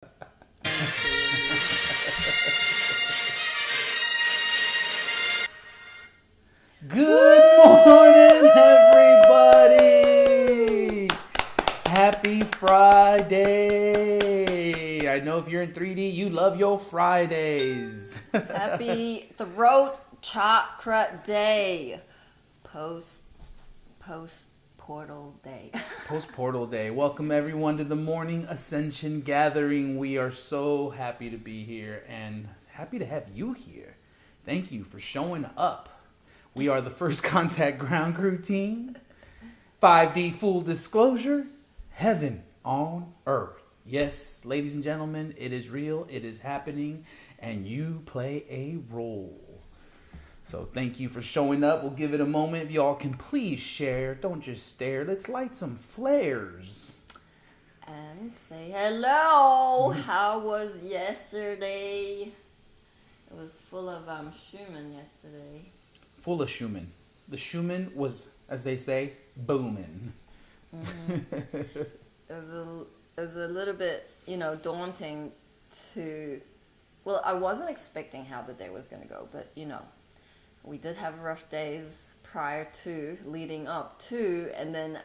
Good morning, everybody! Happy Friday! I know if you're in 3D, you love your Fridays. Happy Throat Chakra Day. Post Portal Day. Post Portal Day. Welcome everyone to the morning Ascension gathering. We are so happy to be here and happy to have you here. Thank you for showing up. We are the First Contact Ground Crew team. 5D full disclosure, heaven on earth. Yes, ladies and gentlemen, it is real, it is happening, and you play a role. So thank you for showing up. We'll give it a moment. If y'all can please share, don't just stare. Let's light some flares. And say hello. How was yesterday? It was full of Schumann yesterday. Full of Schumann. The Schumann was, as they say, booming. Mm-hmm. It was a little bit, daunting to... Well, I wasn't expecting how the day was going to go, but, we did have rough days prior to, leading up to, and then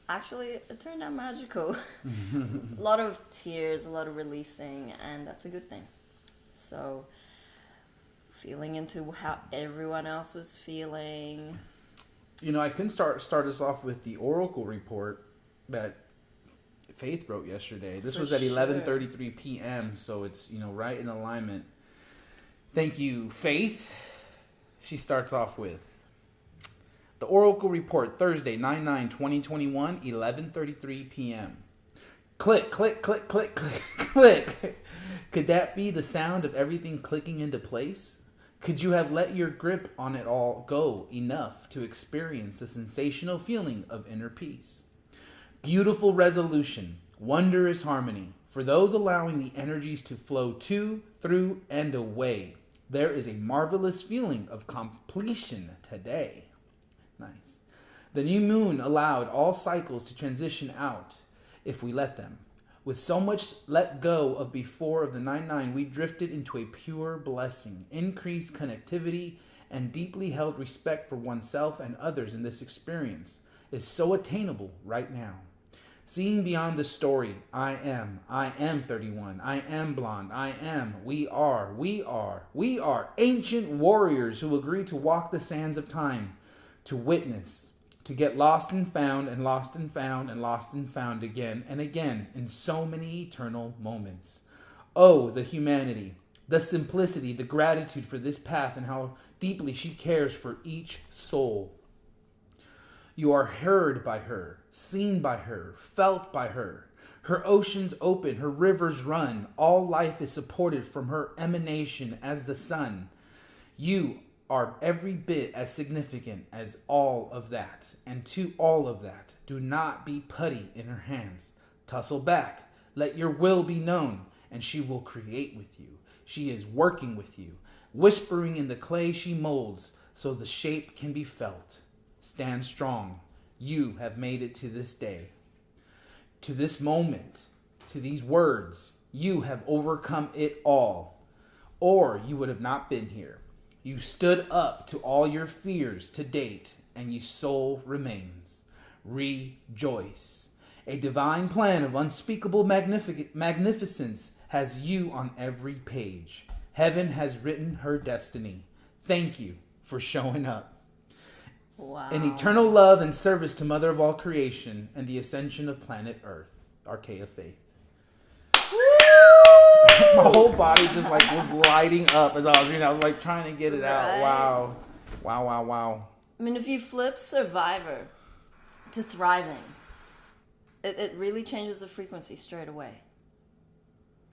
actually it turned out magical. A lot of tears, a lot of releasing, and that's a good thing. So... feeling into how everyone else was feeling. I can start us off with the Oracle report that Faith wrote yesterday. This was at 11:33 p.m., so it's, right in alignment. Thank you, Faith. She starts off with the Oracle report, Thursday, 9/9/2021, 11:33 p.m. Click, click, click, click, click, click. Could that be the sound of everything clicking into place? Could you have let your grip on it all go enough to experience the sensational feeling of inner peace? Beautiful resolution, wondrous harmony. For those allowing the energies to flow to, through, and away, there is a marvelous feeling of completion today. Nice. The new moon allowed all cycles to transition out if we let them. With so much let go of before of the 9/9, we drifted into a pure blessing, increased connectivity, and deeply held respect for oneself and others in this experience is so attainable right now. Seeing beyond the story, I am 31, I am blonde, we are ancient warriors who agree to walk the sands of time, to witness, to get lost and found and lost and found and lost and found again and again in so many eternal moments. Oh, the humanity, the simplicity, the gratitude for this path and how deeply she cares for each soul. You are heard by her, seen by her, felt by her. Her oceans open, her rivers run. All life is supported from her emanation as the sun. You are every bit as significant as all of that. And to all of that, do not be putty in her hands. Tussle back. Let your will be known, and she will create with you. She is working with you, whispering in the clay she molds, so the shape can be felt. Stand strong. You have made it to this day. To this moment, to these words, you have overcome it all. Or you would have not been here. You stood up to all your fears to date, and your soul remains. Rejoice. A divine plan of unspeakable magnificence has you on every page. Heaven has written her destiny. Thank you for showing up. Wow. In eternal love and service to Mother of all creation and the ascension of planet Earth. Archaea Faith. My whole body just was lighting up as I was reading. I was trying to get it out. Wow. I mean, if you flip survivor to thriving, it really changes the frequency straight away.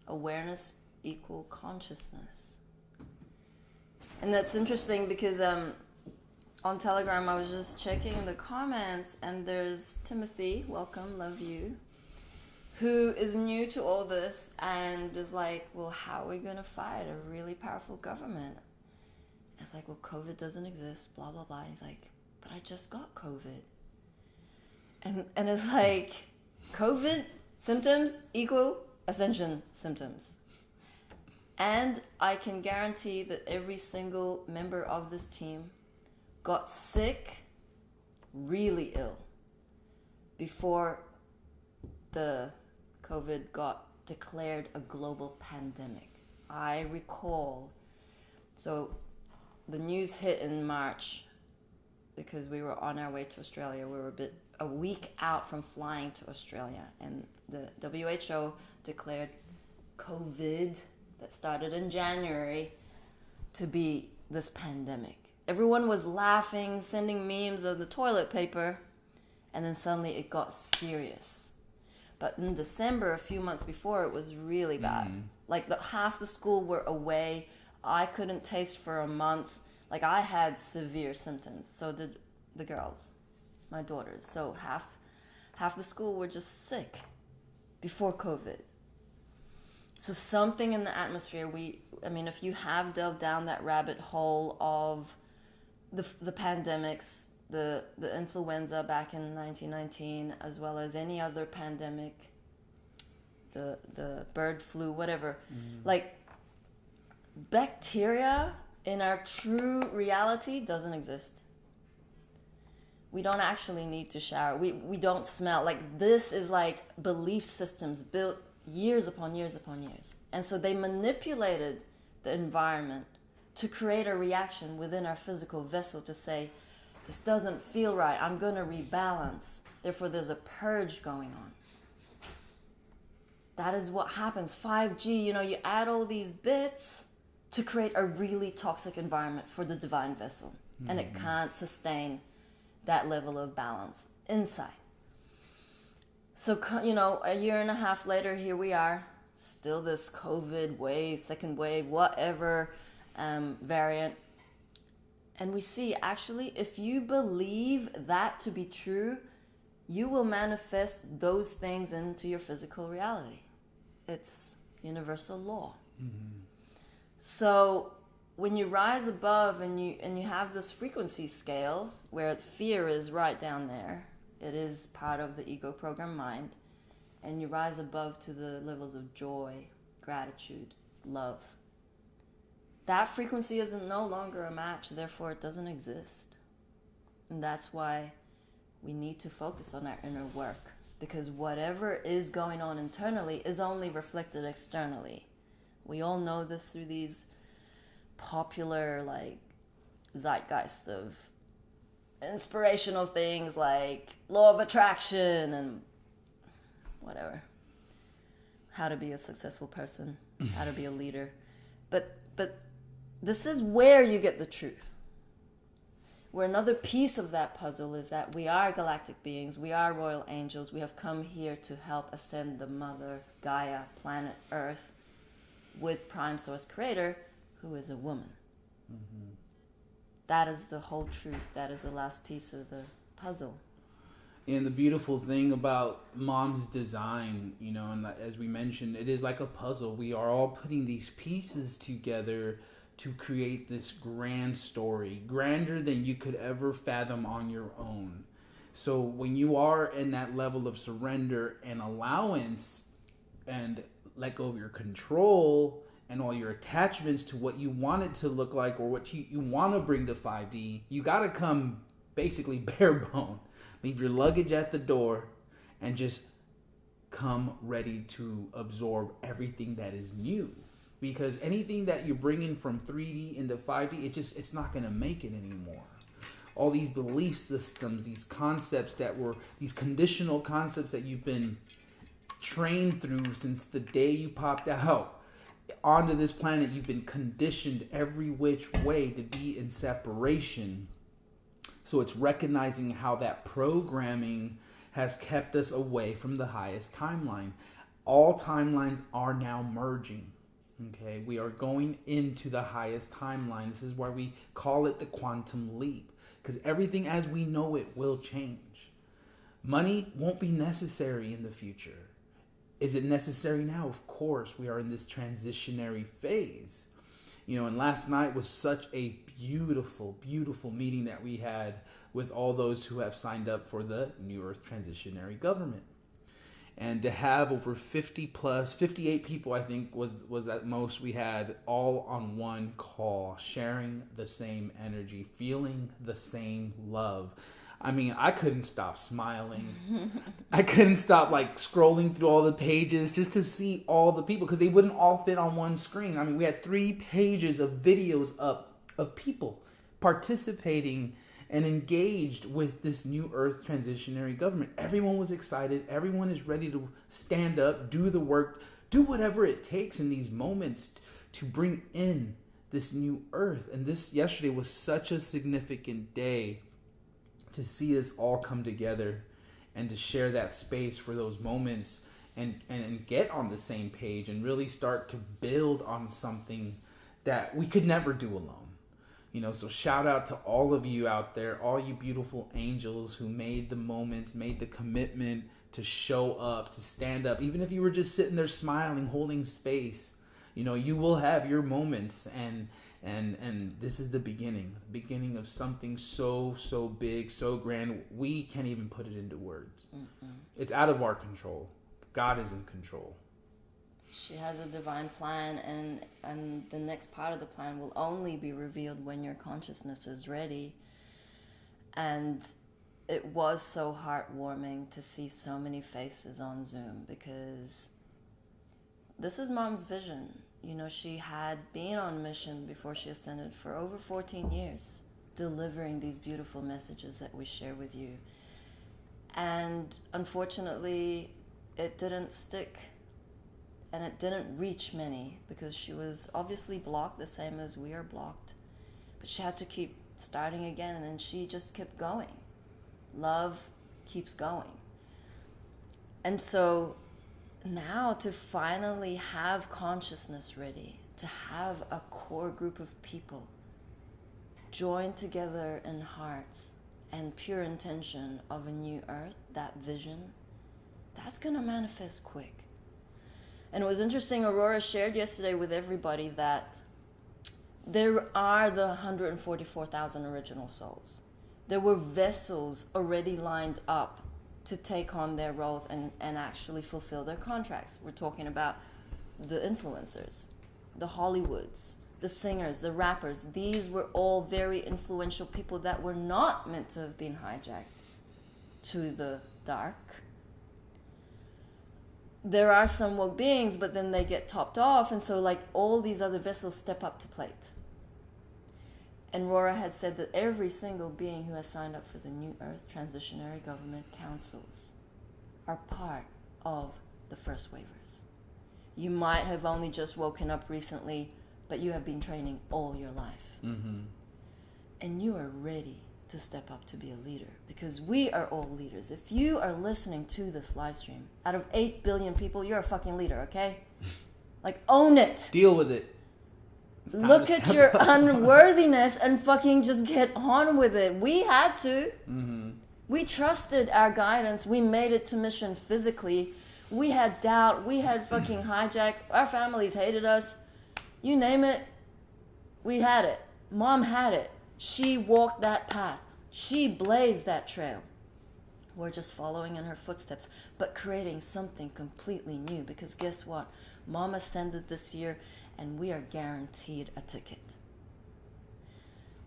Awareness equal consciousness. And that's interesting because on Telegram I was just checking the comments and there's Timothy, welcome, love you, who is new to all this and is like, well, how are we going to fight a really powerful government? And it's like, well, COVID doesn't exist, blah, blah, blah. He's like, but I just got COVID. And it's like, COVID symptoms equal Ascension symptoms. And I can guarantee that every single member of this team got sick, really ill, before the COVID got declared a global pandemic. I recall, so the news hit in March because we were on our way to Australia. We were a week out from flying to Australia, and the WHO declared COVID that started in January to be this pandemic. Everyone was laughing, sending memes of the toilet paper, and then suddenly it got serious. But in December, a few months before, it was really bad. Like half the school were away. I couldn't taste for a month. Like I had severe symptoms. So did the girls, my daughters. So half the school were just sick before COVID. So something in the atmosphere, if you have delved down that rabbit hole of the pandemics, the influenza back in 1919, as well as any other pandemic, the bird flu, whatever, like bacteria in our true reality doesn't exist. We don't actually need to shower. We don't smell. Like this is like belief systems built years upon years upon years. And so they manipulated the environment to create a reaction within our physical vessel to say, this doesn't feel right, I'm going to rebalance. Therefore, there's a purge going on. That is what happens. 5G, you add all these bits to create a really toxic environment for the divine vessel. And it can't sustain that level of balance inside. So, a year and a half later, here we are, still this COVID wave, second wave, whatever variant. And we see, actually, if you believe that to be true, you will manifest those things into your physical reality. It's universal law. So when you rise above and you have this frequency scale where fear is right down there, it is part of the ego program mind, and you rise above to the levels of joy, gratitude, love. That frequency is no longer a match, therefore it doesn't exist. And that's why we need to focus on our inner work, because whatever is going on internally is only reflected externally. We all know this through these popular zeitgeists of inspirational things like law of attraction and whatever, how to be a successful person, how to be a leader. But this is where you get the truth. Where another piece of that puzzle is that we are galactic beings, we are royal angels, we have come here to help ascend the Mother Gaia, planet Earth, with Prime Source Creator, who is a woman. That is the whole truth. That is the last piece of the puzzle. And the beautiful thing about Mom's design, and as we mentioned, it is like a puzzle. We are all putting these pieces together to create this grand story, grander than you could ever fathom on your own. So when you are in that level of surrender and allowance and let go of your control and all your attachments to what you want it to look like or what you want to bring to 5D, you got to come basically bare bone. Leave your luggage at the door and just come ready to absorb everything that is new. Because anything that you're bringing from 3D into 5D, it's not going to make it anymore. All these belief systems, these concepts these conditional concepts that you've been trained through since the day you popped out onto this planet, you've been conditioned every which way to be in separation. So it's recognizing how that programming has kept us away from the highest timeline. All timelines are now merging. Okay, we are going into the highest timeline. This is why we call it the quantum leap, because everything as we know it will change. Money won't be necessary in the future. Is it necessary now? Of course, we are in this transitionary phase. And last night was such a beautiful, beautiful meeting that we had with all those who have signed up for the New Earth Transitionary Government. And to have over 58 people, I think was at most we had, all on one call, sharing the same energy, feeling the same love. I mean, I couldn't stop smiling. I couldn't stop scrolling through all the pages just to see all the people, because they wouldn't all fit on one screen. I mean, we had 3 pages of videos up of people participating and engaged with this new Earth transitionary government. Everyone was excited. Everyone is ready to stand up, do the work, do whatever it takes in these moments to bring in this new Earth. And this yesterday was such a significant day to see us all come together and to share that space for those moments and get on the same page and really start to build on something that we could never do alone. So shout out to all of you out there, all you beautiful angels who made the moments, made the commitment to show up, to stand up. Even if you were just sitting there smiling, holding space, you will have your moments, and this is the beginning of something so big, so grand. We can't even put it into words. Mm-mm. It's out of our control. God is in control. She has a divine plan, and the next part of the plan will only be revealed when your consciousness is ready. And it was so heartwarming to see so many faces on Zoom, because this is Mom's vision. She had been on mission before she ascended for over 14 years, delivering these beautiful messages that we share with you. And unfortunately, it didn't stick. And it didn't reach many, because she was obviously blocked the same as we are blocked. But she had to keep starting again, and then she just kept going. Love keeps going. And so now to finally have consciousness ready, to have a core group of people joined together in hearts and pure intention of a new Earth, that vision, that's going to manifest quick. And it was interesting, Aurora shared yesterday with everybody that there are the 144,000 original souls. There were vessels already lined up to take on their roles and actually fulfill their contracts. We're talking about the influencers, the Hollywoods, the singers, the rappers. These were all very influential people that were not meant to have been hijacked to the dark. There are some woke beings, but then they get topped off, and so all these other vessels step up to plate. And Rora had said that every single being who has signed up for the New Earth Transitionary Government Councils are part of the first waivers. You might have only just woken up recently, but you have been training all your life. Mm-hmm. And you are ready to step up to be a leader, because we are all leaders. If you are listening to this live stream, out of 8 billion people, you're a fucking leader, okay? Own it. Deal with it. Look at your unworthiness and fucking just get on with it. We had to. Mm-hmm. We trusted our guidance. We made it to mission physically. We had doubt. We had fucking hijack. Our families hated us. You name it, we had it. Mom had it. She walked that path. She blazed that trail. We're just following in her footsteps, but creating something completely new, because guess what? Mom ascended this year, and we are guaranteed a ticket.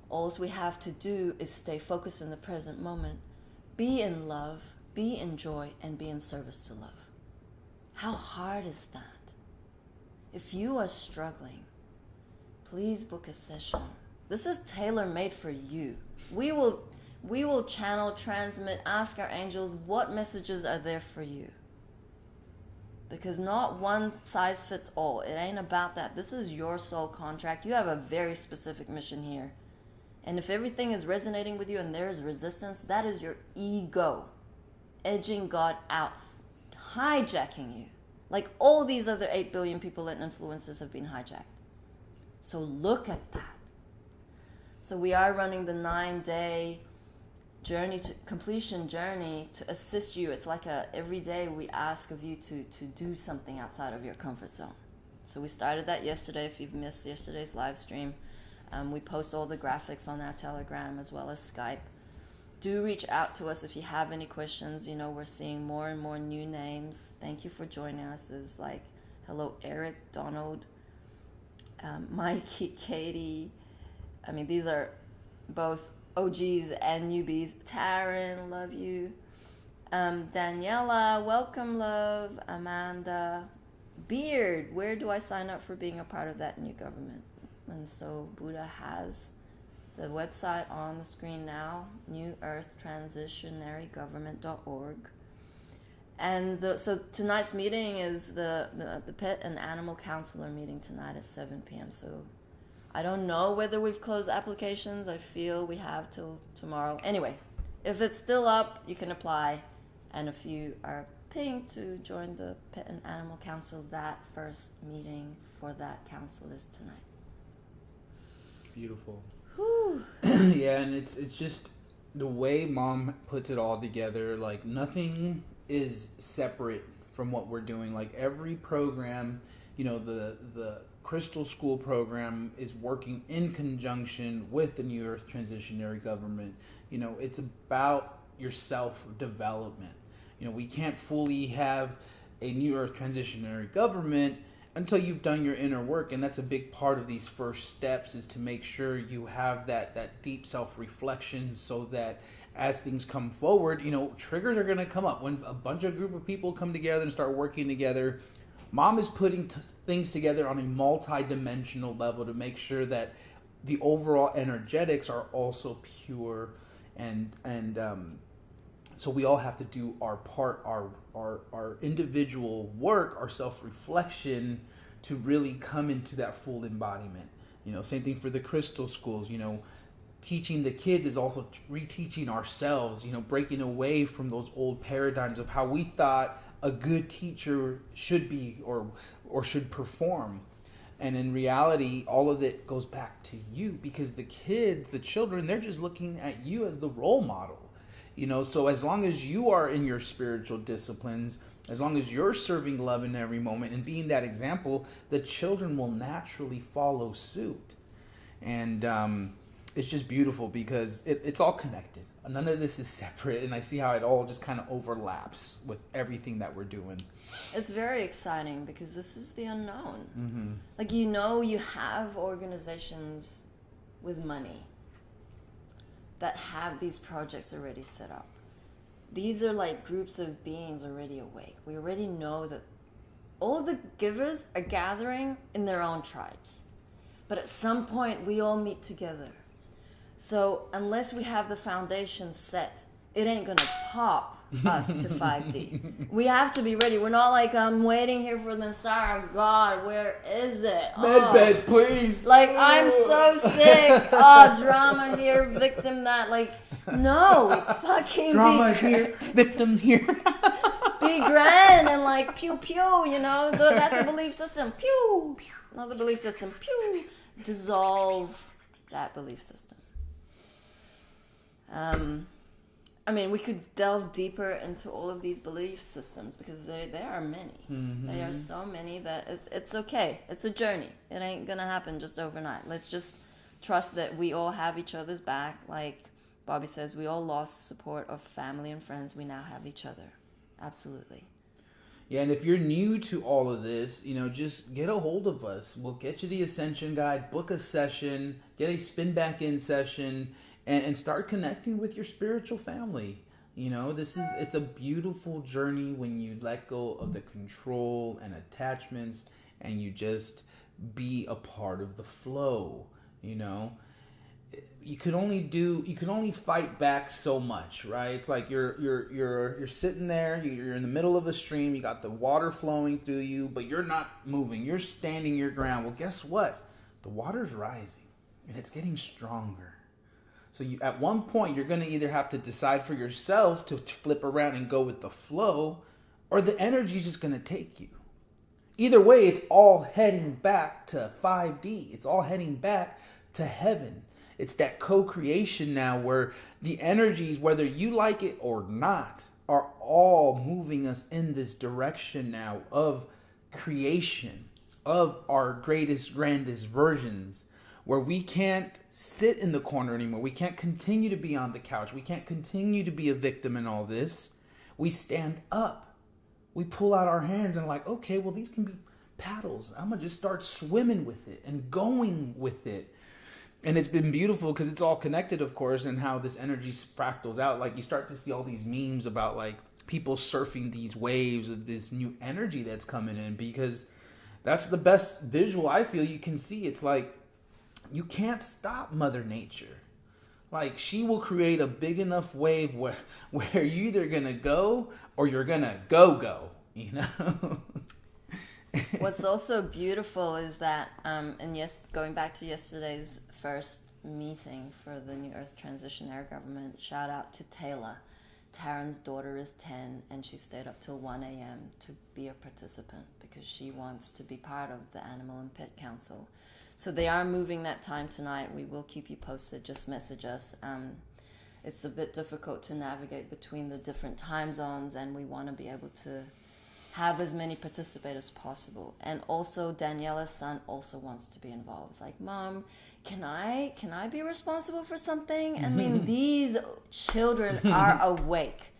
All we have to do is stay focused in the present moment, be in love, be in joy, and be in service to love. How hard is that? If you are struggling, please book a session. This is tailor-made for you. We will channel, transmit, ask our angels what messages are there for you. Because not one size fits all. It ain't about that. This is your soul contract. You have a very specific mission here. And if everything is resonating with you and there is resistance, that is your ego edging God out, hijacking you. Like all these other 8 billion people and influencers have been hijacked. So look at that. So we are running the 9-day journey to completion journey to assist you. It's like every day we ask of you to do something outside of your comfort zone. So we started that yesterday. If you've missed yesterday's live stream, we post all the graphics on our Telegram as well as Skype. do reach out to us if you have any questions. You know, we're seeing more and more new names. Thank you for joining us. There's like, hello, Eric, Donald, Mikey, Katie. I mean, these are both OGs and newbies. Taryn, love you. Daniela, welcome, love. Amanda, Beard, where do I sign up for being a part of that new government? And so Buddha has the website on the screen now, newearthtransitionarygovernment.org. And so tonight's meeting is the Pet and Animal Counselor meeting tonight at 7 p.m. So I don't know whether we've closed applications. I feel we have till tomorrow. Anyway, if it's still up, you can apply. And if you are paying to join the Pet and Animal Council, that first meeting for that council is tonight. Beautiful. Whew. Yeah, and it's just the way Mom puts it all together. Like, nothing is separate from what we're doing. Like, every program, you know, the Crystal School program is working in conjunction with the New Earth Transitionary Government. You know, it's about your self-development. You know, we can't fully have a New Earth Transitionary Government until you've done your inner work, and that's a big part of these first steps, is to make sure you have that deep self-reflection, so that as things come forward, you know, triggers are going to come up. When a group of people come together and start working together, Mom is putting things together on a multi-dimensional level to make sure that the overall energetics are also pure, and so we all have to do our part, our individual work, our self-reflection, to really come into that full embodiment. You know, same thing for the Crystal Schools. You know, teaching the kids is also reteaching ourselves. You know, breaking away from those old paradigms of how we thought a good teacher should be or should perform. And in reality, all of it goes back to you, because the kids, the children, they're just looking at you as the role model. You know, so as long as you are in your spiritual disciplines, as long as you're serving love in every moment and being that example, the children will naturally follow suit. And it's just beautiful, because it's all connected. None of this is separate, and I see how it all just kind of overlaps with everything that we're doing. It's very exciting, because this is the unknown. Mm-hmm. Like, you know, you have organizations with money that have these projects already set up. These are like groups of beings already awake. We already know that all the givers are gathering in their own tribes. But at some point, we all meet together. So unless we have the foundation set, it ain't gonna pop us to 5D. We have to be ready. We're not like, I'm waiting here for the Messiah. God, where is it? Med beds, please. Like, I'm so sick. Oh, drama here, victim that. Like, no, fucking drama here, victim here. Be grand and like pew pew. You know, that's a belief system. Pew, pew. Another belief system. Pew. Dissolve that belief system. I mean, we could delve deeper into all of these belief systems, because there are many. Mm-hmm. There are so many that it's okay. It's a journey. It ain't gonna happen just overnight. Let's just trust that we all have each other's back. Like Bobby says, we all lost support of family and friends. We now have each other. Absolutely. Yeah, and if you're new to all of this, you know, just get a hold of us. We'll get you the Ascension Guide, book a session, get a spin back in session, and start connecting with your spiritual family. You know, it's a beautiful journey when you let go of the control and attachments, and you just be a part of the flow. You know, you can only fight back so much, right? It's like you're sitting there, you're in the middle of a stream, you got the water flowing through you, but you're not moving. You're standing your ground. Well, guess what? The water's rising, and it's getting stronger. So at one point, you're going to either have to decide for yourself to flip around and go with the flow, or the energy is just going to take you. Either way, it's all heading back to 5D. It's all heading back to heaven. It's that co-creation now, where the energies, whether you like it or not, are all moving us in this direction now of creation, of our greatest, grandest versions, where we can't sit in the corner anymore. We can't continue to be on the couch. We can't continue to be a victim in all this. We stand up. We pull out our hands and like, okay, well, these can be paddles. I'm going to just start swimming with it and going with it. And it's been beautiful because it's all connected, of course, and how this energy fractals out. Like you start to see all these memes about like people surfing these waves of this new energy that's coming in, because that's the best visual I feel you can see. It's like you can't stop Mother Nature. Like she will create a big enough wave where you're either going to go or you're going to go, you know? What's also beautiful is that, and yes, going back to yesterday's first meeting for the New Earth Transition Air Government, shout out to Taylor. Taryn's daughter is 10 and she stayed up till 1 a.m. to be a participant because she wants to be part of the Animal and Pet Council. So they are moving that time tonight. We will keep you posted. Just message us. It's a bit difficult to navigate between the different time zones, and we want to be able to have as many participate as possible. And also Daniela's son also wants to be involved. It's like, Mom, can I be responsible for something? I mean, these children are awake.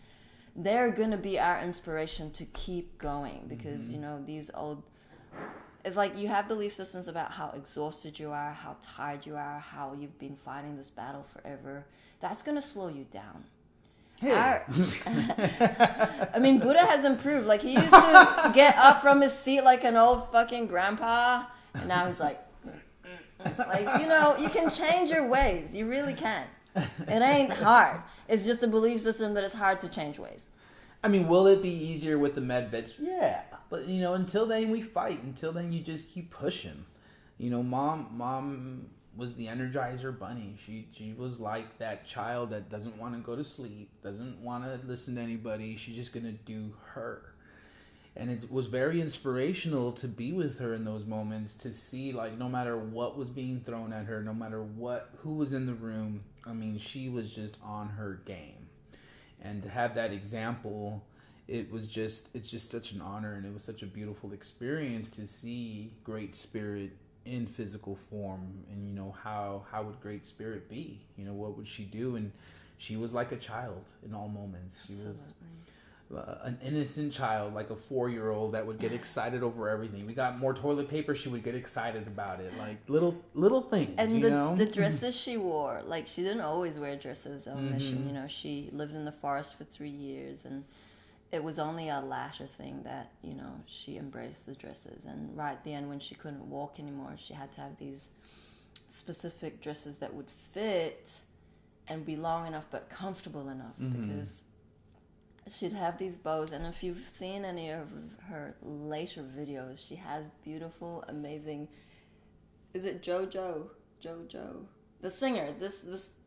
They're going to be our inspiration to keep going because, you know, these old... It's like you have belief systems about how exhausted you are, how tired you are, how you've been fighting this battle forever. That's going to slow you down. Hey. I mean, Buddha has improved. Like, he used to get up from his seat like an old fucking grandpa, and now he's like, like, you know, you can change your ways. You really can. It ain't hard. It's just a belief system that it's hard to change ways. I mean, will it be easier with the med beds? Yeah. But, you know, until then we fight. Until then you just keep pushing. You know, mom was the Energizer Bunny. She was like that child that doesn't want to go to sleep, doesn't want to listen to anybody. She's just going to do her. And it was very inspirational to be with her in those moments, to see, like, no matter what was being thrown at her, no matter who was in the room, I mean, she was just on her game. And to have that example, it's just such an honor, and it was such a beautiful experience to see Great Spirit in physical form. And, you know, how would Great Spirit be? You know, what would she do? And she was like a child in all moments. She was an innocent child, like a 4-year-old that would get excited over everything. We got more toilet paper, she would get excited about it. Like little things, and you know? The dresses she wore, like, she didn't always wear dresses on mission. You know, she lived in the forest for 3 years, and it was only a latter thing that, you know, she embraced the dresses. And right at the end, when she couldn't walk anymore, she had to have these specific dresses that would fit and be long enough but comfortable enough, because she'd have these bows. And if you've seen any of her later videos, she has beautiful, amazing... Is it Jojo? The singer, this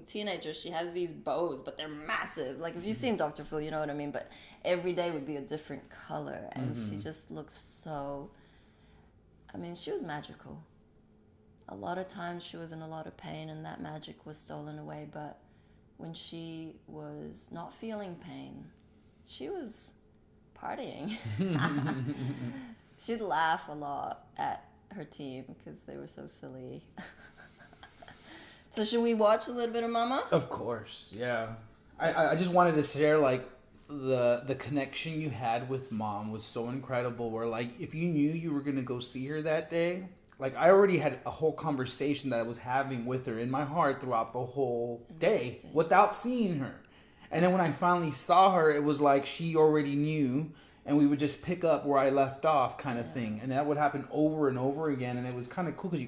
teenager, she has these bows, but they're massive. Like, if you've seen Dr. Phil, you know what I mean. But every day would be a different color, and she just looks so... I mean, she was magical. A lot of times she was in a lot of pain, and that magic was stolen away. But when she was not feeling pain, she was partying. She'd laugh a lot at her team because they were so silly. So should we watch a little bit of Mama? Of course, yeah. I just wanted to share, like, the connection you had with Mom was so incredible, where, like, if you knew you were going to go see her that day, like, I already had a whole conversation that I was having with her in my heart throughout the whole day without seeing her. And then when I finally saw her, it was like she already knew, and we would just pick up where I left off, kind of thing. And that would happen over and over again, and it was kind of cool because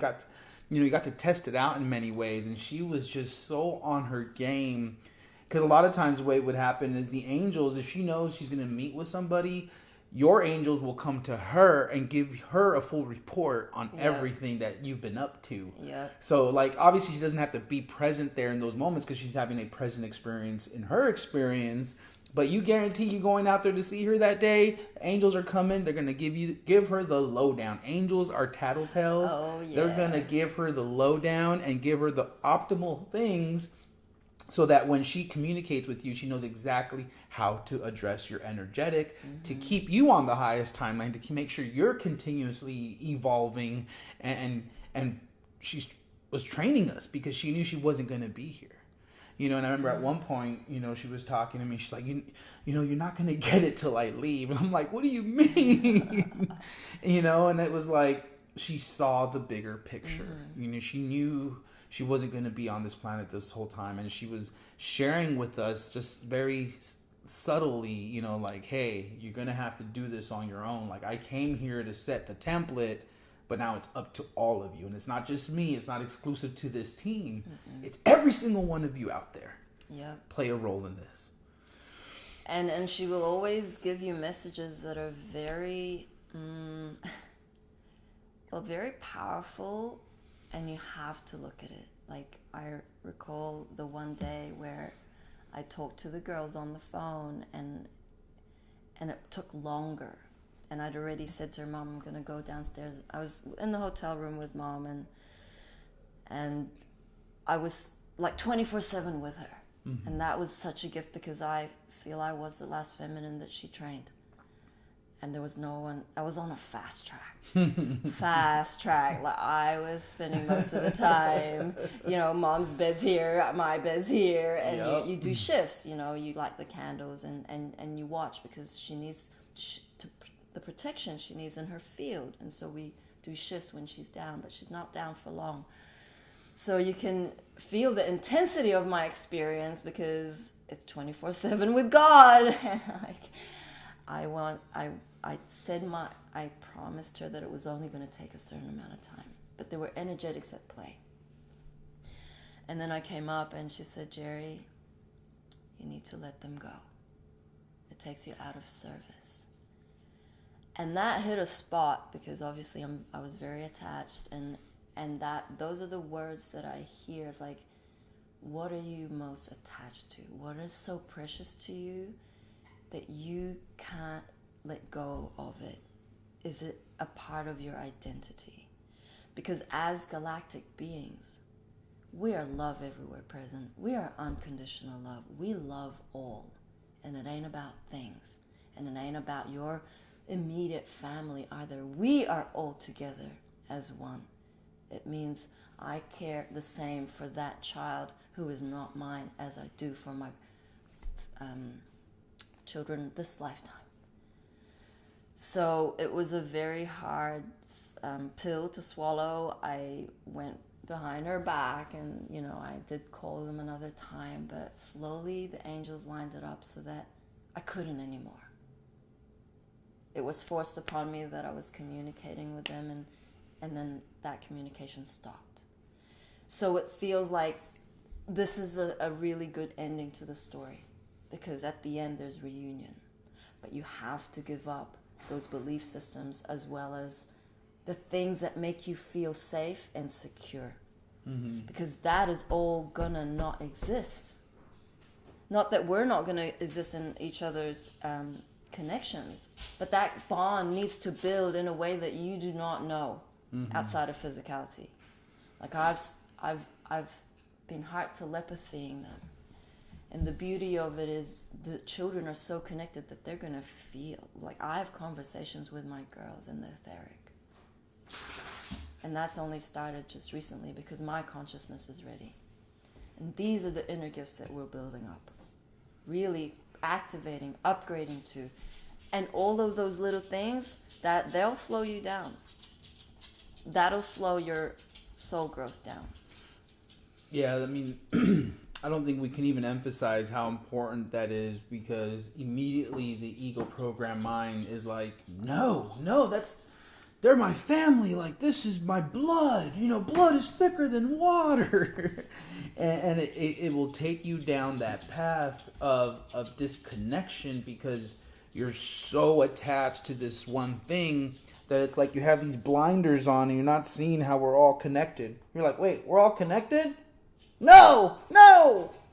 you got to test it out in many ways. And she was just so on her game, because a lot of times the way it would happen is the angels, if she knows she's going to meet with somebody, your angels will come to her and give her a full report on everything that you've been up to. Yeah. So, like, obviously she doesn't have to be present there in those moments because she's having a present experience in her experience. But you guarantee you going out there to see her that day, angels are coming. They're going to give her the lowdown. Angels are tattletales. Oh, yeah. They're going to give her the lowdown and give her the optimal things, so that when she communicates with you, she knows exactly how to address your energetic, to keep you on the highest timeline, to make sure you're continuously evolving and she was training us because she knew she wasn't going to be here. And I remember at one point, she was talking to me. She's like, you're not going to get it till I leave. And I'm like, what do you mean? And it was like, she saw the bigger picture. She knew she wasn't going to be on this planet this whole time. And she was sharing with us just very subtly, like, hey, you're going to have to do this on your own. Like, I came here to set the template, but now it's up to all of you. And it's not just me. It's not exclusive to this team. It's every single one of you out there. Yeah. Play a role in this. And she will always give you messages that are very, very powerful, and you have to look at it. Like, I recall the one day where I talked to the girls on the phone, and it took longer. And I'd already said to her, Mom, I'm going to go downstairs. I was in the hotel room with Mom, and I was like 24/7 with her. And that was such a gift because I feel I was the last feminine that she trained. And there was no one. I was on a fast track. Fast track. Like, I was spending most of the time, Mom's bed's here, my bed's here. And you do shifts, you light the candles and you watch because she needs the protection she needs in her field. And so we do shifts when she's down, but she's not down for long. So you can feel the intensity of my experience because it's 24/7 with God. And I promised her that it was only going to take a certain amount of time, but there were energetics at play. And then I came up and she said, Jerry, you need to let them go. It takes you out of service. And that hit a spot because obviously I was very attached, and those are the words that I hear. It's like, what are you most attached to? What is so precious to you that you can't let go of it? Is it a part of your identity? Because as galactic beings, we are love everywhere present. We are unconditional love. We love all. And it ain't about things. And it ain't about your immediate family either. We are all together as one. It means I care the same for that child who is not mine as I do for my children this lifetime. So it was a very hard pill to swallow. I went behind her back and, I did call them another time, but slowly the angels lined it up so that I couldn't anymore. It was forced upon me that I was communicating with them, and then that communication stopped. So it feels like this is a really good ending to the story, because at the end there's reunion. But you have to give up those belief systems as well as the things that make you feel safe and secure. Because that is all gonna not exist. Not that we're not gonna exist in each other's connections, but that bond needs to build in a way that you do not know outside of physicality. Like I've been heart telepathying them, and the beauty of it is the children are so connected that they're gonna feel. Like, I have conversations with my girls in the etheric, and that's only started just recently because my consciousness is ready. And these are the inner gifts that we're building up, really activating, upgrading to. And all of those little things, that they'll slow you down. That'll slow your soul growth down. Yeah, I mean, I don't think we can even emphasize how important that is, because immediately the ego program mind is like, no, they're my family. Like, this is my blood. Blood is thicker than water. and it will take you down that path of disconnection because you're so attached to this one thing that it's like you have these blinders on and you're not seeing how we're all connected. You're like, wait, we're all connected? No,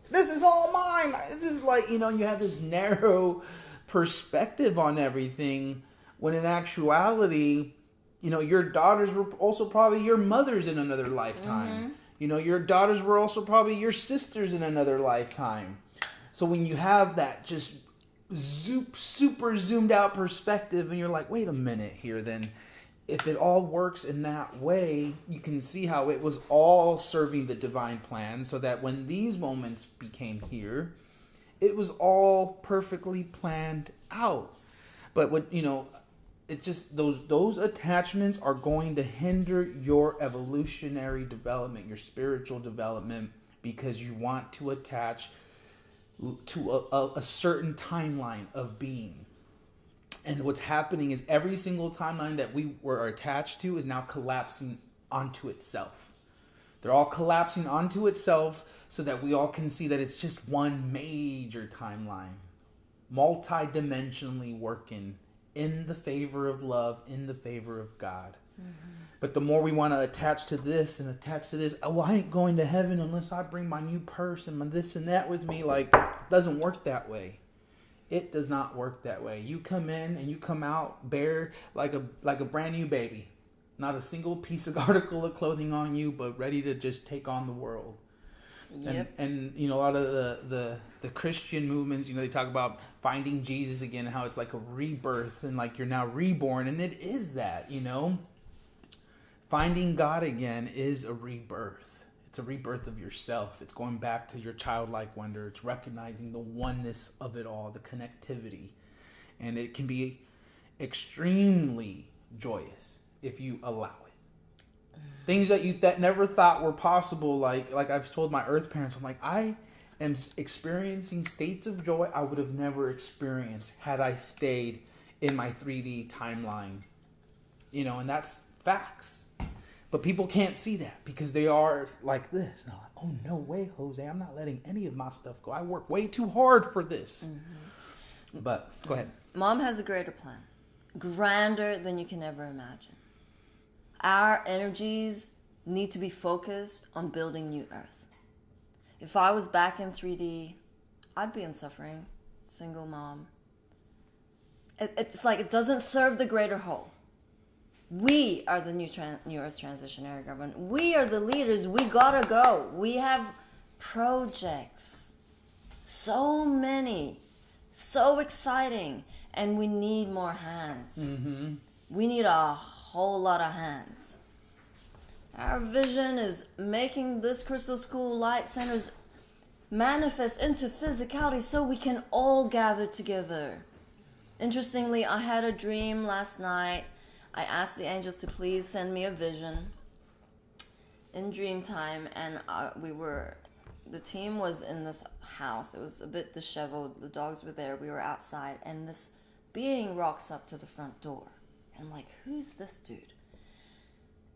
this is all mine. This is like, you have this narrow perspective on everything, when in actuality, your daughters were also probably your mothers in another lifetime. Your daughters were also probably your sisters in another lifetime. So when you have that just super zoomed out perspective and you're like, wait a minute here, then if it all works in that way, you can see how it was all serving the divine plan, so that when these moments became here, it was all perfectly planned out. But what, it's just those attachments are going to hinder your evolutionary development, your spiritual development, because you want to attach to a certain timeline of being. And what's happening is every single timeline that we were attached to is now collapsing onto itself. They're all collapsing onto itself so that we all can see that it's just one major timeline, multi-dimensionally working in the favor of love, in the favor of God. Mm-hmm. But the more we want to attach to this and attach to this, oh, I ain't going to heaven unless I bring my new purse and my this and that with me. Like, it doesn't work that way. It does not work that way. You come in and you come out bare like a brand new baby. Not a single piece of article of clothing on you, but ready to just take on the world. Yep. And a lot of the Christian movements, they talk about finding Jesus again, and how it's like a rebirth and like you're now reborn. And it is that, Finding God again is a rebirth. It's a rebirth of yourself. It's going back to your childlike wonder. It's recognizing the oneness of it all, the connectivity. And it can be extremely joyous if you allow it. Things that never thought were possible, like I've told my earth parents, I'm like, I am experiencing states of joy I would have never experienced had I stayed in my 3D timeline. And that's facts. But people can't see that because they are like this. And I'm like, oh, no way, Jose. I'm not letting any of my stuff go. I work way too hard for this. Mm-hmm. But go ahead. Mom has a greater plan. Grander than you can ever imagine. Our energies need to be focused on building new earth. If I was back in 3D, I'd be in suffering. Single mom. It's like it doesn't serve the greater whole. We are the new Earth transitionary government. We are the leaders. We gotta go. We have projects. So many. So exciting. And we need more hands. Mm-hmm. We need a whole lot of hands. Our vision is making this Crystal School Light Centers manifest into physicality so we can all gather together. Interestingly, I had a dream last night. I asked the angels to please send me a vision in dream time, and the team was in this house. It was a bit disheveled. The dogs were there. We were outside, and this being rocks up to the front door. And I'm like, who's this dude?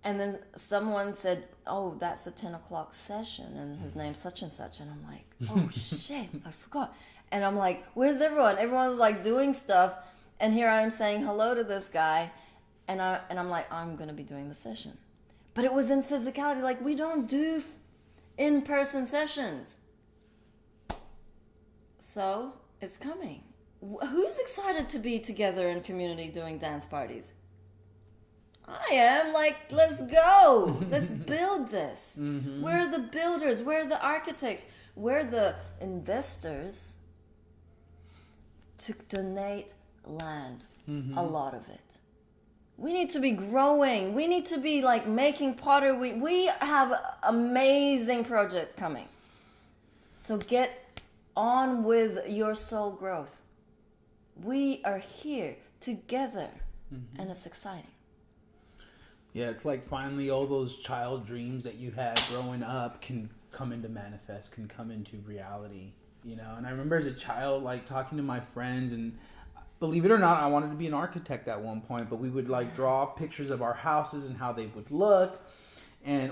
And then someone said, oh, that's a 10 o'clock session, and his name's such and such. And I'm like, oh, shit, I forgot. And I'm like, where's everyone? Everyone was like doing stuff, and here I am saying hello to this guy. And I'm like, I'm going to be doing the session. But it was in physicality. Like, we don't do in-person sessions. So, it's coming. Who's excited to be together in community doing dance parties? I am. Like, let's go. Let's build this. Mm-hmm. We're the builders. We're the architects. We're the investors to donate land. Mm-hmm. A lot of it. We need to be growing. We need to be like making pottery. We have amazing projects coming. So get on with your soul growth. We are here together, mm-hmm. and it's exciting. Yeah, it's like finally all those child dreams that you had growing up can come into manifest, can come into reality, And I remember as a child, like talking to my friends, and believe it or not, I wanted to be an architect at one point, but we would like draw pictures of our houses and how they would look,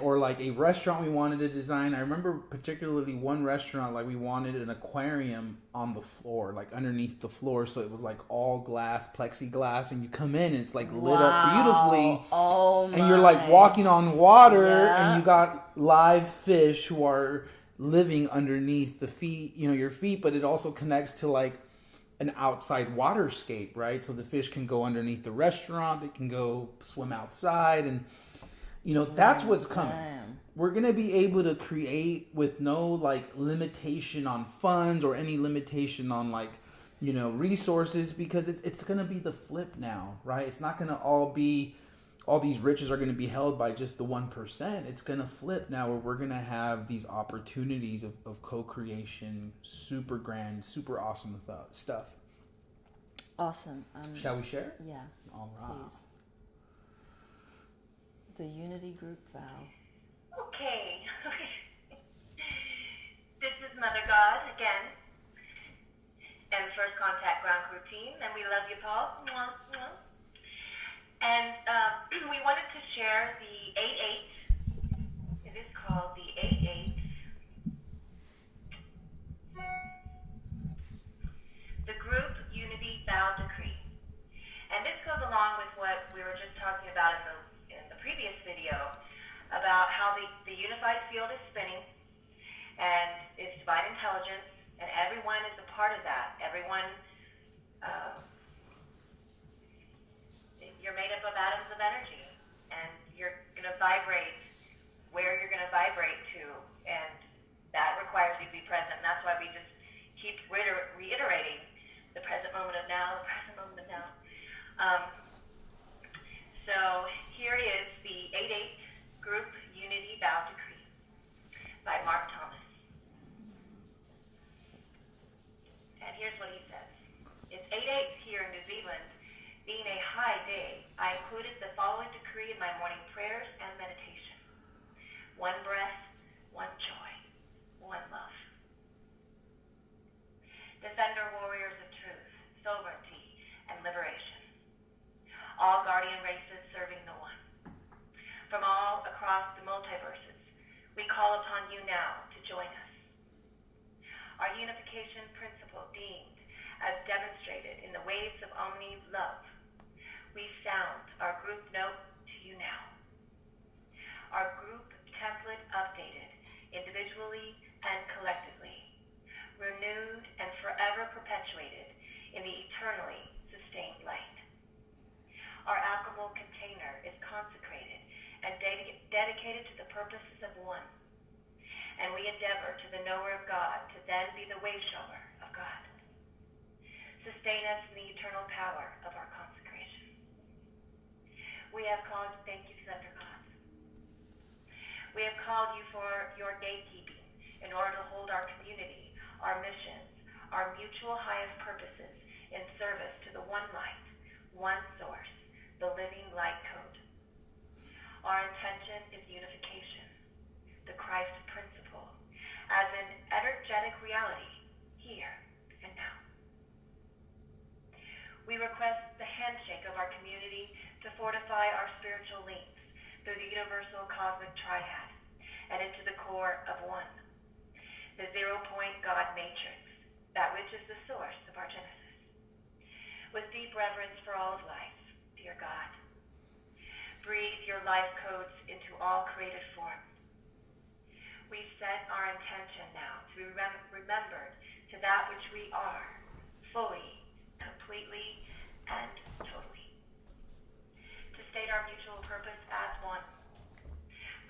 or like a restaurant we wanted to design. I remember particularly one restaurant, like we wanted an aquarium on the floor, like underneath the floor, so it was like all glass, plexiglass, and you come in and it's like lit up beautifully. Oh my. And you're like walking on water, and you got live fish who are living underneath the feet, your feet, but it also connects to like an outside waterscape, right? So the fish can go underneath the restaurant, they can go swim outside, and that's what's coming. Damn. We're gonna be able to create with no like limitation on funds or any limitation on like resources, because it's gonna be the flip now, right? It's not gonna all be all these riches are going to be held by just the 1%. It's going to flip now, where we're going to have these opportunities of co-creation, super grand, super awesome stuff. Awesome. Shall we share? Yeah. All right. Please. The Unity Group vow. Okay. This is Mother God again, and First Contact Ground Crew team, and we love you, Paul. Mwah, mwah. And we wanted to share the 8-8. It is called the 8-8. The Group Unity Vow Decree. And this goes along with what we were just talking about in the previous video, about how the unified field is spinning, and it's divine intelligence, and everyone is a part of that. Everyone, you're made up of atoms of energy, and you're going to vibrate where you're going to vibrate to, and that requires you to be present. And that's why we just keep reiterating the present moment of now, the present moment of now. So here is the 8-8 Group Unity Vow Decree by Mark Thomas. And here's what he says. It's 8-8 here in New Zealand. Being a high day, I included the following decree in my morning prayers and meditation. One breath, one joy, one love. Defender warriors of truth, sovereignty, and liberation. All guardian races serving the one. From all across the multiverses, we call upon you now to join us. Our unification principle deemed as demonstrated in the waves of Omni's love, we sound our group note to you now. Our group template updated individually and collectively, renewed and forever perpetuated in the eternally sustained light. Our alchemical container is consecrated and dedicated to the purposes of one, and we endeavor to the knower of God to then be the way shower of God. Sustain us in the eternal power of our consecration. We have called, thank you, Thunder God. We have called you for your gatekeeping in order to hold our community, our missions, our mutual highest purposes in service to the one light, one source, the living light code. Our intention is unification, the Christ principle, as an energetic reality here and now. We request the handshake of our community to fortify our spiritual links through the universal cosmic triad and into the core of one, the 0-point God matrix, that which is the source of our genesis. With deep reverence for all of life, dear God, breathe your life codes into all created forms. We set our intention now to be remembered to that which we are, fully, completely, and totally. To state our mutual purpose as one.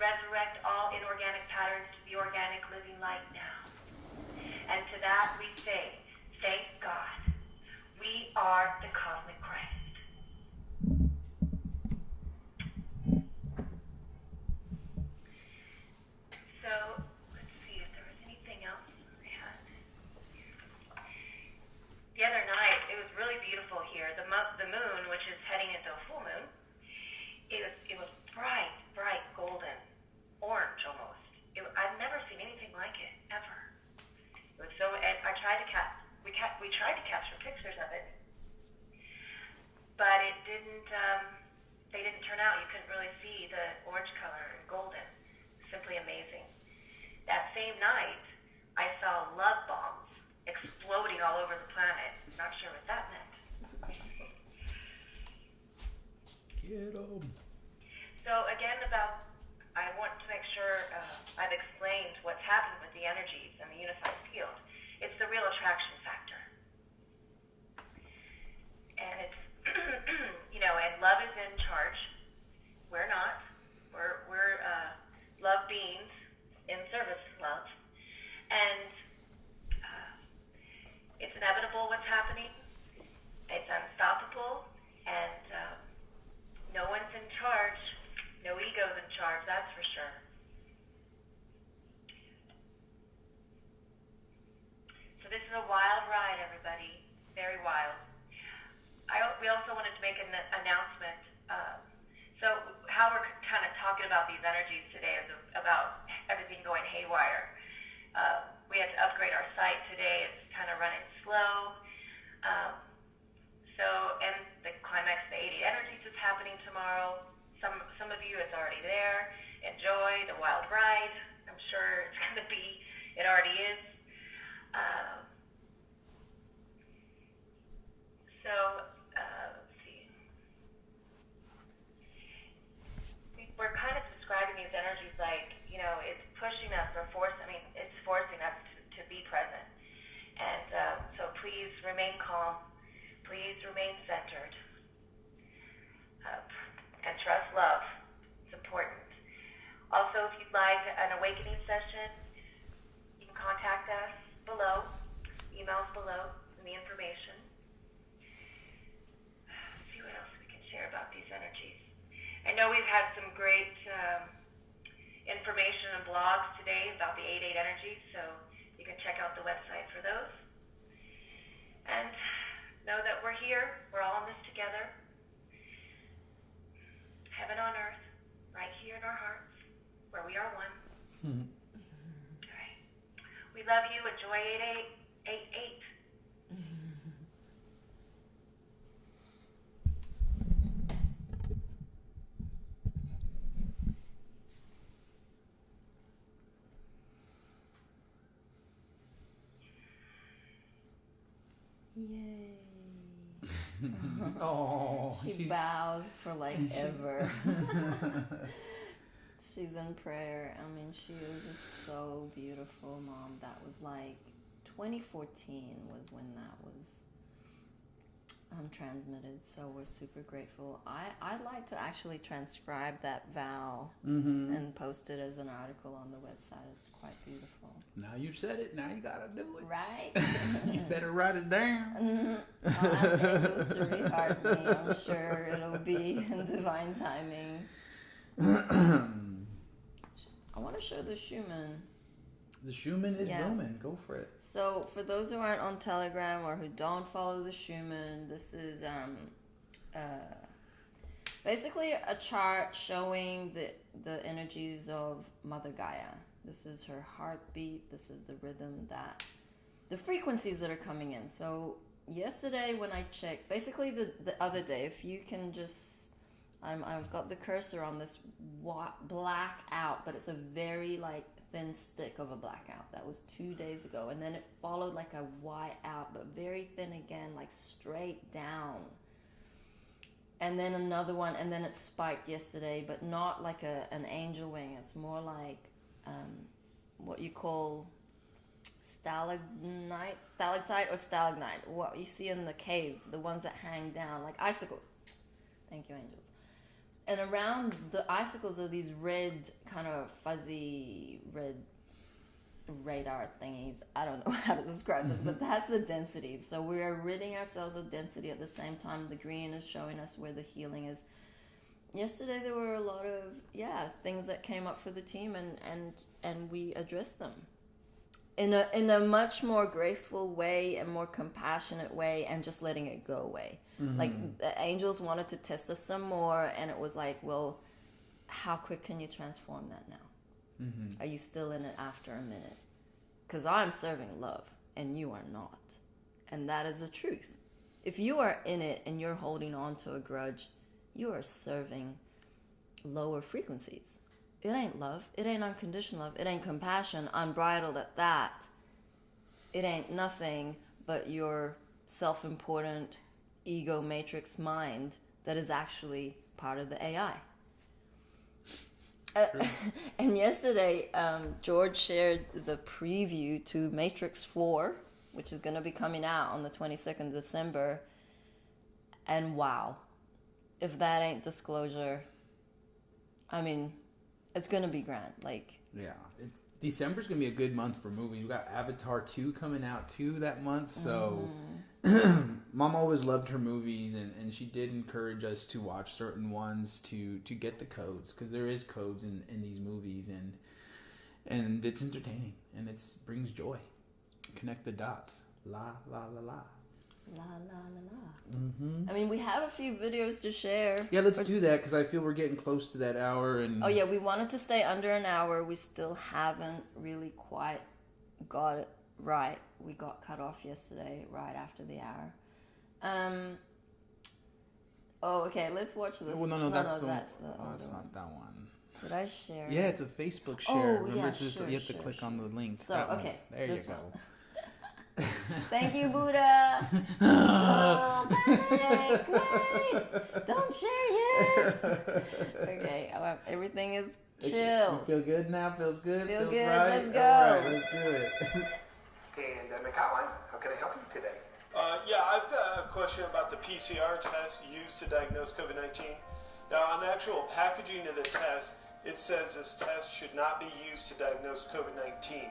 Resurrect all inorganic patterns to the organic living light now. And to that we say, thank God, we are the cosmic Christ. So, let's see if there was anything else I had. The other night, it was really beautiful here. The moon, which is heading into a full moon, it was bright, golden, orange almost. I've never seen anything like it, ever. It was so, and I tried to we tried to capture pictures of it, but it didn't, they didn't turn out. You couldn't really see the orange color and golden. Simply amazing. That same night, I saw love bombs exploding all over the planet. Not sure what that meant. Get 'em. So again, I want to make sure I've explained what's happening with the energies and the unified field. It's the real attraction factor. And it's, and love is in charge. We're not. We're love beings in service to love. And it's inevitable what's happening. It's unstoppable. And no one's in charge that's for sure. So this is a wild ride, everybody. Very wild. We also wanted to make an announcement. So how we're kind of talking about these energies today is about everything going haywire. We had to upgrade our site today. It's kind of running slow. And the Climax the 80 Energies is happening tomorrow. Some of you, it's already there. Enjoy the wild ride. I'm sure it's going to be, it already is. Let's see. We're kind of describing these energies like, it's pushing us or it's forcing us to be present. And so please remain calm. Please remain centered. And trust love. It's important. Also, if you'd like an awakening session, you can contact us below. Emails below in the information. Let's see what else we can share about these energies. I know we've had some great information and blogs today about the 8-8 energies, so you can check out the website for those. And know that we're here. We're all in this together. Heaven on earth, right here in our hearts, where we are one. Mm-hmm. All right. We love you. Enjoy 8-8. Yay. Oh, She bows for like ever. She's in prayer. I mean, she is just so beautiful, Mom. That was like 2014 was when that was transmitted. So we're super grateful. I'd like to actually transcribe that vow and post it as an article on the website. It's quite beautiful. Now you said it. Now you gotta do it. Right? You better write it down. I'll ask angels to reheart me. I'm sure it'll be in divine timing. I want to show the Schumann. The Schumann is booming. Go for it. So for those who aren't on Telegram or who don't follow the Schumann, this is basically a chart showing the energies of Mother Gaia. This is her heartbeat. This is the rhythm the frequencies that are coming in. So yesterday when I checked, basically the other day, if you can just, I've got the cursor on this blackout, but it's a very like thin stick of a blackout. That was 2 days ago. And then it followed like a white out, but very thin again, like straight down. And then another one, and then it spiked yesterday, but not like an angel wing. It's more like what you call stalagtite or stalagmite, what you see in the caves, the ones that hang down like icicles. Thank you, angels. And around the icicles are these red, kind of fuzzy red radar thingies. I don't know how to describe them, but that's the density. So we are ridding ourselves of density at the same time. The green is showing us where the healing is. Yesterday there were a lot of things that came up for the team, and we addressed them in a much more graceful way and more compassionate way, and just letting it go away. Like the angels wanted to test us some more, and it was like, well, how quick can you transform that now? Are you still in it after a minute? Because I'm serving love and you are not, and that is the truth. If you are in it and you're holding on to a grudge, you are serving lower frequencies. It ain't love. It ain't unconditional love. It ain't compassion, unbridled at that. It ain't nothing but your self-important ego matrix mind that is actually part of the AI. And yesterday, George shared the preview to Matrix 4, which is going to be coming out on the 22nd December. And wow, if that ain't disclosure, I mean, it's going to be grand. Like, yeah, December's going to be a good month for movies. We got Avatar 2 coming out too that month, so Mom always loved her movies, and she did encourage us to watch certain ones to get the codes, because there is codes in these movies, and it's entertaining, and it brings joy. Connect the dots. La, la, la, la. La, la, la, la. Mm-hmm. I mean, we have a few videos to share. Yeah, let's do that, because I feel we're getting close to that hour. And oh, yeah, we wanted to stay under an hour. We still haven't really quite got it right. We got cut off yesterday right after the hour. Oh, okay, let's watch this. Well, no, that's the that's not that one. Did I share? Yeah, it's a Facebook share. Oh, Remember, yeah, you have to click on the link. So, okay. There you go. Thank you, Buddha. Oh, wait. Don't share yet. Okay, everything is chill. You feel good now? Feels good? Feels Feels good. right? Let's go. All right, let's do it. Pandemic Hotline, how can I help you today? Yeah, I've got a question about the PCR test used to diagnose COVID-19. Now, on the actual packaging of the test, it says this test should not be used to diagnose COVID-19.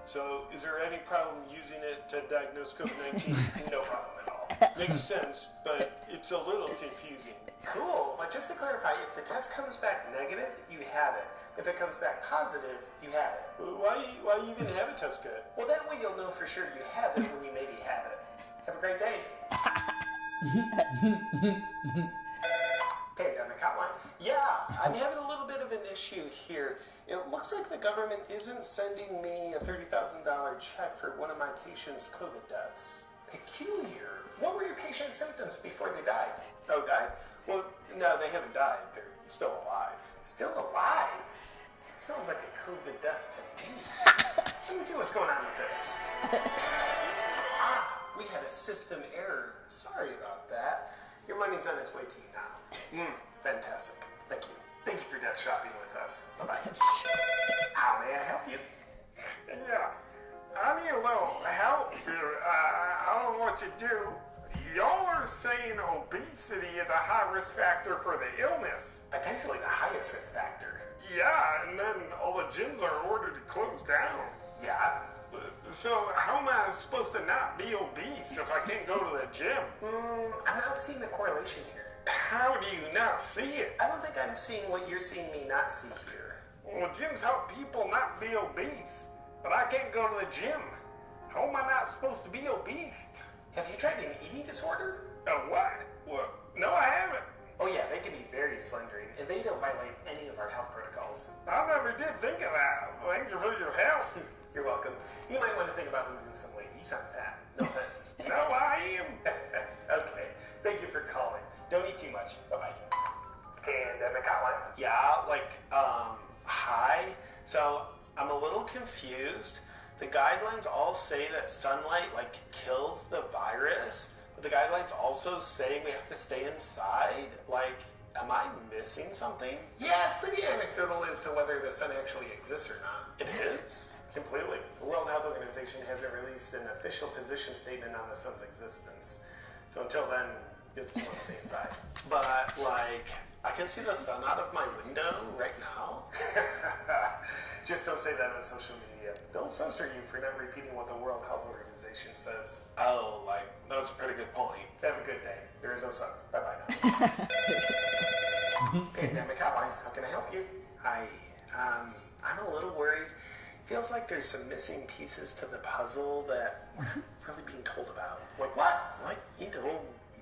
So, is there any problem using it to diagnose COVID-19? No problem at all. Makes sense, but it's a little confusing. Cool, but just to clarify, if the test comes back negative, you have it. If it comes back positive, you have it. Why even have a test kit? Well, that way you'll know for sure you have it when you maybe have it. Have a great day. Pandemic Hotline. Yeah, I'm having a little bit of an issue here. It looks like the government isn't sending me a $30,000 check for one of my patient's COVID deaths. Peculiar. What were your patient's symptoms before they died? Oh, died? Well, no, they haven't died. They're still alive. Still alive? Sounds like a COVID death to me. Let me see what's going on with this. We had a system error. Sorry about that. Your money's on its way to you now. Fantastic. Thank you. Thank you for death shopping with us. Bye-bye. How may I help you? Yeah, I need a little help here. I don't know what to do. Y'all are saying obesity is a high risk factor for the illness. Potentially the highest risk factor. Yeah, and then all the gyms are ordered to close down. Yeah. So how am I supposed to not be obese if I can't go to the gym? I'm not seeing the correlation here. How do you not see it? I don't think I'm seeing what you're seeing me not see here. Well, gyms help people not be obese, but I can't go to the gym. How am I not supposed to be obese? Have you tried an eating disorder? A what? Well, no, I haven't. Oh yeah, they can be very slendering, and they don't violate any of our health protocols. I never did think of that. Thank you for your help. You're welcome. You might want to think about losing some weight. You sound fat. No offense. No, I am. Okay. Thank you for calling. Don't eat too much. Bye-bye. Pandemic Hotline. Yeah, hi. So, I'm a little confused. The guidelines all say that sunlight, kills the virus. But the guidelines also say we have to stay inside. Am I missing something? Yeah, it's pretty anecdotal as to whether the sun actually exists or not. It is? Completely. The World Health Organization hasn't released an official position statement on the sun's existence. So until then, you'll just want to stay inside. But, I can see the sun out of my window right now. Just don't say that on social media. They'll censor you for not repeating what the World Health Organization says. Oh, that's a pretty good point. Have a good day. There is no sun. Bye-bye now. Pandemic Hotline, how can I help you? I'm a little worried. Feels like there's some missing pieces to the puzzle that we're not really being told about. Like what?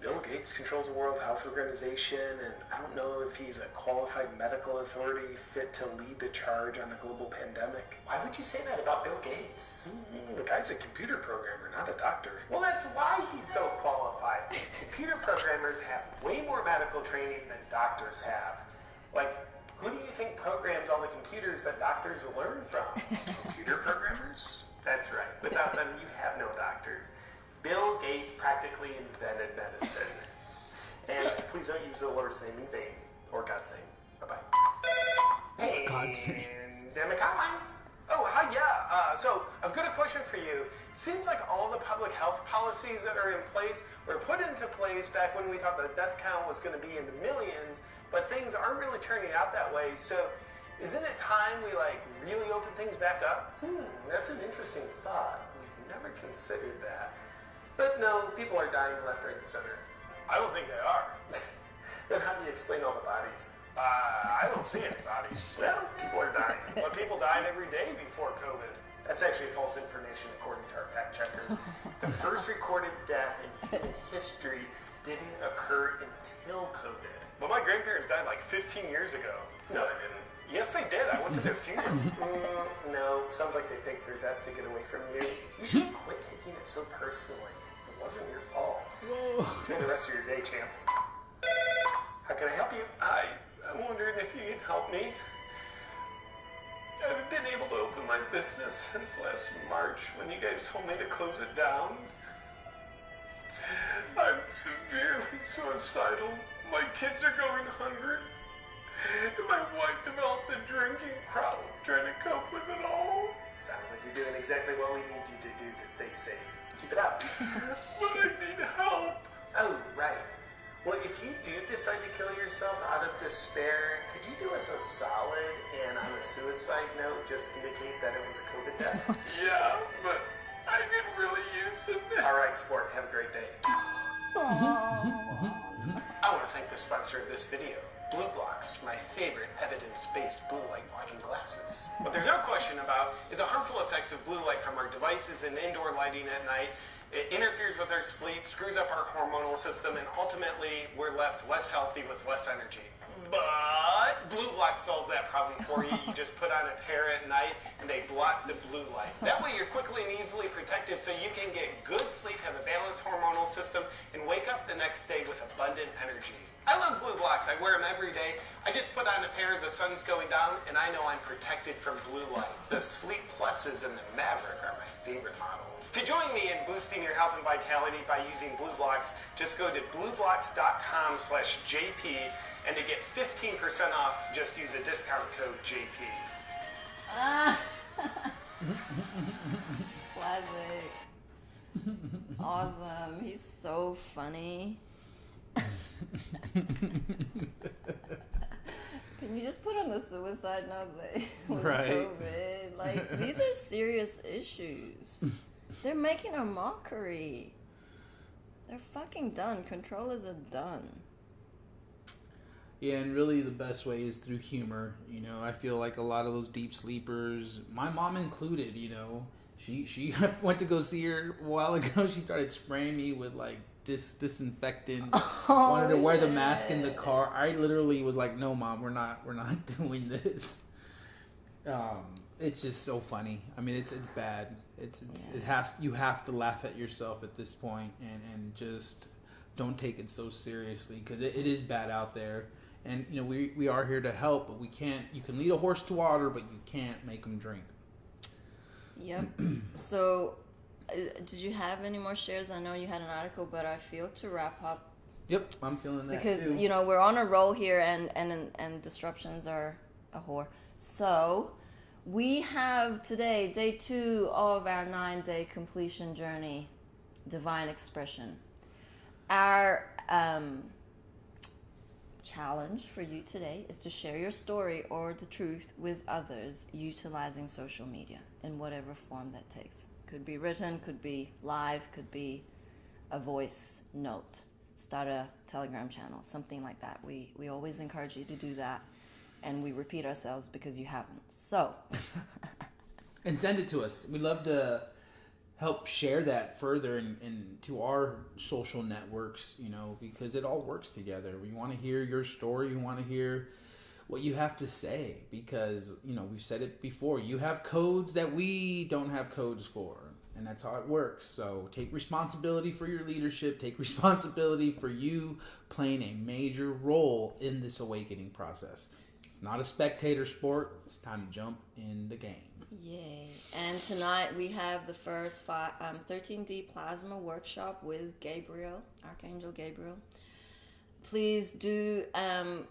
Bill Gates controls the World Health Organization, and I don't know if he's a qualified medical authority fit to lead the charge on a global pandemic. Why would you say that about Bill Gates? The guy's a computer programmer, not a doctor. Well, that's why he's so qualified. Computer programmers have way more medical training than doctors have. Who do you think programs all the computers that doctors learn from? Computer programmers? That's right. Without them, you have no doctors. Bill Gates practically invented medicine. And please don't use the Lord's name in vain, or God's name. Bye-bye. Hey, God's name. Pandemic Hotline. Oh, hi, yeah. So I've got a question for you. It seems like all the public health policies that are in place were put into place back when we thought the death count was going to be in the millions, but things aren't really turning out that way. So isn't it time we really open things back up? That's an interesting thought. We've never considered that. But no, people are dying left, right, and center. I don't think they are. Then how do you explain all the bodies? I don't see any bodies. Well, people are dying. But people died every day before COVID. That's actually false information according to our fact checkers. The first recorded death in human history didn't occur until COVID. But my grandparents died like 15 years ago. No, they didn't. Yes, they did. I went to their funeral. No, sounds like they faked their death to get away from you. You should quit taking it so personally. It wasn't your fault. Enjoy the rest of your day, champ. How can I help you? I'm wondering if you can help me. I haven't been able to open my business since last March when you guys told me to close it down. I'm severely suicidal. My kids are going hungry. And my wife developed a drinking problem trying to cope with it all. Sounds like you're doing exactly what we need you to do to stay safe. Keep it up. But I need help. Oh, right. Well, if you do decide to kill yourself out of despair, could you do us a solid and on a suicide note just indicate that it was a COVID death? Yeah, but I could really use some help. All right, sport. Have a great day. I want to thank the sponsor of this video, Blue Blocks, my favorite evidence-based blue light blocking glasses. What there's no question about is the harmful effects of blue light from our devices and indoor lighting at night. It interferes with our sleep, screws up our hormonal system, and ultimately we're left less healthy with less energy. But Blue Block solves that problem for you. You just put on a pair at night and they block the blue light. That way you're quickly and easily protected so you can get good sleep, have a balanced hormonal system, and wake up the next day with abundant energy. I love Blue Blocks. I wear them every day. I just put on a pair as the sun's going down and I know I'm protected from blue light. The Sleep Pluses and the Maverick are my favorite models. To join me in boosting your health and vitality by using Blue Blocks, just go to blueblocks.com/JP, and to get 15% off, just use the discount code JP. Classic. Awesome. He's so funny. Can you just put on the suicide note with Right. COVID? Like, these are serious issues. They're making a mockery. They're fucking done. Controllers are done. Yeah, and really the best way is through humor. You know, I feel like a lot of those deep sleepers, my mom included, you know, she went to go see her a while ago. She started spraying me with like disinfectant. Wanted to wear the mask in the car. I literally was like, "No, Mom, we're not doing this." It's just so funny. I mean, it's bad. You have to laugh at yourself at this point and just don't take it so seriously because it is bad out there. And you know, we are here to help, but we can't. You can lead a horse to water, but you can't make them drink. Yep. So, did you have any more shares? I know you had an article, but I feel to wrap up. Yep, I'm feeling that because too. You know we're on a roll here, and disruptions are a whore. So, we have today day 2 of our 9-day completion journey, divine expression. Our challenge for you today is to share your story or the truth with others utilizing social media in whatever form that takes. Could be written, could be live, could be a voice note. Start a Telegram channel, something like that. We always encourage you to do that, and we repeat ourselves because you haven't. So and send it to us. We'd love to help share that further into our social networks, you know, because it all works together. We want to hear your story. We want to hear what you have to say because, you know, we've said it before. You have codes that we don't have codes for, and that's how it works. So take responsibility for your leadership. Take responsibility for you playing a major role in this awakening process. It's not a spectator sport. It's time to jump in the game. Yay. And tonight we have the first 13D plasma workshop with Gabriel, Archangel Gabriel. Please do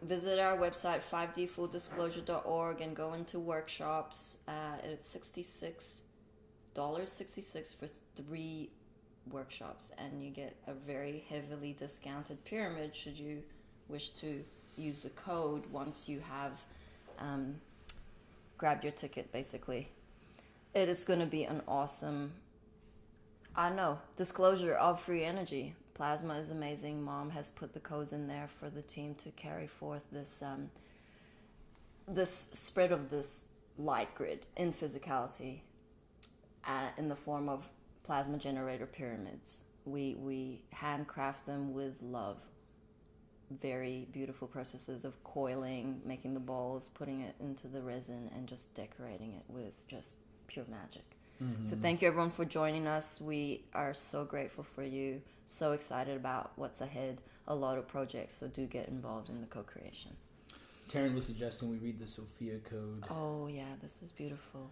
visit our website 5dfulldisclosure.org and go into workshops. It's $66 for 3 workshops, and you get a very heavily discounted pyramid should you wish to use the code once you have grabbed your ticket. Basically, it is going to be an awesome I know. Disclosure of free energy. Plasma is amazing. Mom has put the codes in there for the team to carry forth this this spread of this light grid in physicality in the form of plasma generator pyramids. We handcraft them with love. Very beautiful processes of coiling, making the balls, putting it into the resin, and just decorating it with just pure magic. So thank you everyone for joining us. We are so grateful for you, so excited about what's ahead, a lot of projects, so do get involved in the co-creation. Taryn was suggesting we read the Sophia Code. Oh yeah, this is beautiful.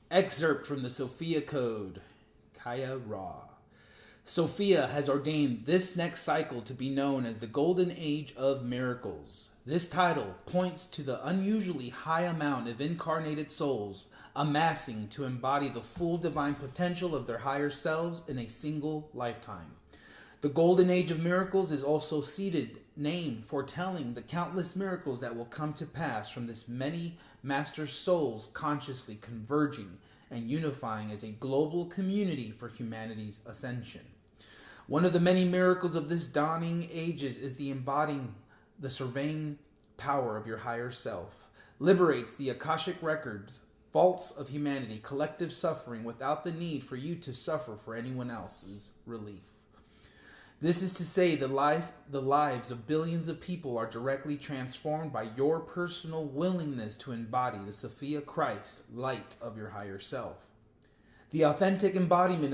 Excerpt from the Sophia Code. Kaya Ra. Sophia has ordained this next cycle to be known as the Golden Age of Miracles. This title points to the unusually high amount of incarnated souls amassing to embody the full divine potential of their higher selves in a single lifetime. The Golden Age of Miracles is also seated name foretelling the countless miracles that will come to pass from this many master souls consciously converging and unifying as a global community for humanity's ascension. One of the many miracles of this dawning ages is the embodying the surveying power of your higher self, liberates the Akashic records, vaults of humanity, collective suffering without the need for you to suffer for anyone else's relief. This is to say the lives of billions of people are directly transformed by your personal willingness to embody the Sophia Christ, light of your higher self. The authentic embodiment